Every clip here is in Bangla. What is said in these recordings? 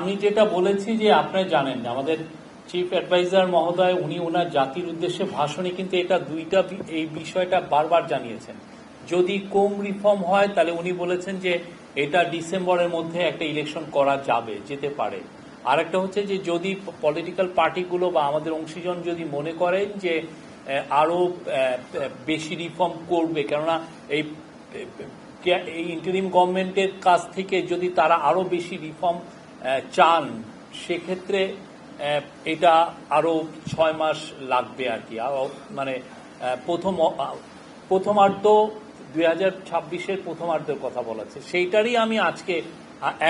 আমি যেটা বলেছি যে আপনারা জানেন আমাদের চিফ অ্যাডভাইজার মহোদয় উনি ওনার জাতির উদ্দেশ্যে ভাষণে কিন্তু এটা এই বিষয়টা বারবার জানিয়েছেন। যদি কম রিফর্ম হয় তাহলে উনি বলেছেন যে এটা ডিসেম্বরের মধ্যে একটা ইলেকশন করা যেতে পারে। আর একটা হচ্ছে যে যদি পলিটিক্যাল পার্টিগুলো বা আমাদের অংশীজন যদি মনে করেন যে আরো বেশি রিফর্ম করবে, কেননা এই ইন্টারিম গভর্নমেন্টের কাছ থেকে যদি তারা আরো বেশি রিফর্ম চান সেক্ষেত্রে এটা আরো 6 মাস লাগবে আর কি। মানে প্রথমার্ধ 2026-এর প্রথমার্ধের কথা বলাচ্ছে, সেইটারই আমি আজকে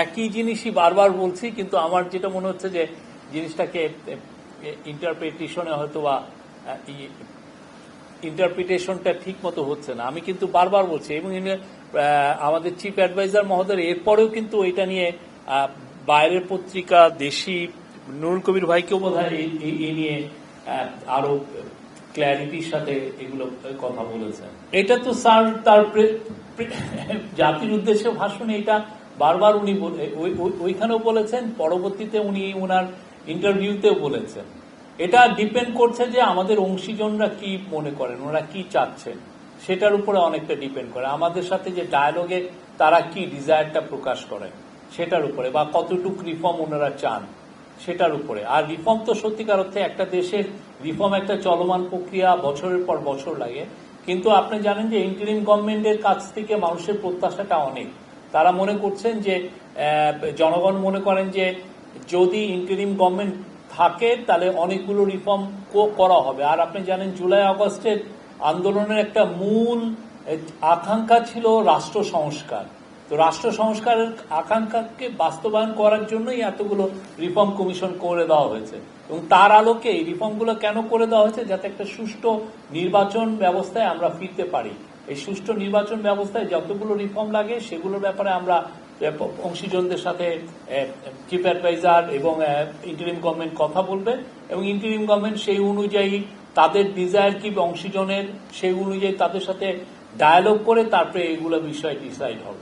একই জিনিসই বারবার বলছি, কিন্তু আমার যেটা মনে হচ্ছে যে জিনিসটাকে ইন্টারপ্রিটেশনে হয়তো বা ইন্টারপ্রিটেশনটা ঠিক মতো হচ্ছে না। আমি কিন্তু বারবার বলছি এবং আমাদের চিফ অ্যাডভাইজার মহোদয় এরপরেও কিন্তু এটা নিয়ে বাইরের পত্রিকা দেশি নুরুল কবির ভাইকেও বোধহয় এই নিয়ে আরো ক্ল্যারিটির সাথে এগুলো কথা বলেছেন। এটা তো স্যার তার জাতির উদ্দেশ্যে ভাষণে এটা বারবার উনি ওইখানেও বলেছেন, পরবর্তীতে উনি ওনার ইন্টারভিউতেও বলেছেন। এটা ডিপেন্ড করছে যে আমাদের অংশীজনরা কি মনে করেন, ওনারা কি চাচ্ছেন সেটার উপরে অনেকটা ডিপেন্ড করে। আমাদের সাথে যে ডায়ালগে তারা কি ডিজায়ারটা প্রকাশ করেন সেটার উপরে, বা কতটুকু রিফর্ম ওনারা চান সেটার উপরে। আর রিফর্ম তো সত্যিকার অর্থে একটা দেশের রিফর্ম একটা চলমান প্রক্রিয়া, বছরের পর বছর লাগে। কিন্তু আপনি জানেন যে ইন্টারিম গভর্নমেন্টের কাছ থেকে মানুষের প্রত্যাশাটা অনেক। তারা মনে করছেন যে জনগণ মনে করেন যে যদি ইন্টারিম গভর্নমেন্ট থাকে তাহলে অনেকগুলো রিফর্ম করা হবে। আর আপনি জানেন জুলাই আগস্টের আন্দোলনের একটা মূল আকাঙ্ক্ষা ছিল রাষ্ট্র সংস্কার। তো রাষ্ট্র সংস্কারের আকাঙ্ক্ষাকে বাস্তবায়ন করার জন্যই এতগুলো রিফর্ম কমিশন করে দেওয়া হয়েছে, এবং তার আলোকে এই রিফর্মগুলো কেন করে দেওয়া হয়েছে, যাতে একটা সুষ্ঠু নির্বাচন ব্যবস্থায় আমরা ফিরতে পারি। এই সুষ্ঠু নির্বাচন ব্যবস্থায় যতগুলো রিফর্ম লাগে সেগুলোর ব্যাপারে আমরা অংশীজনদের সাথে চিফ অ্যাডভাইজার এবং ইন্টারিম গভর্নমেন্ট কথা বলবেন, এবং ইন্টারিম গভর্নমেন্ট সেই অনুযায়ী তাদের ডিজায়ার কি অংশীজনের সেই অনুযায়ী তাদের সাথে ডায়ালগ করে তারপরে এগুলো বিষয় ডিসাইড হবে।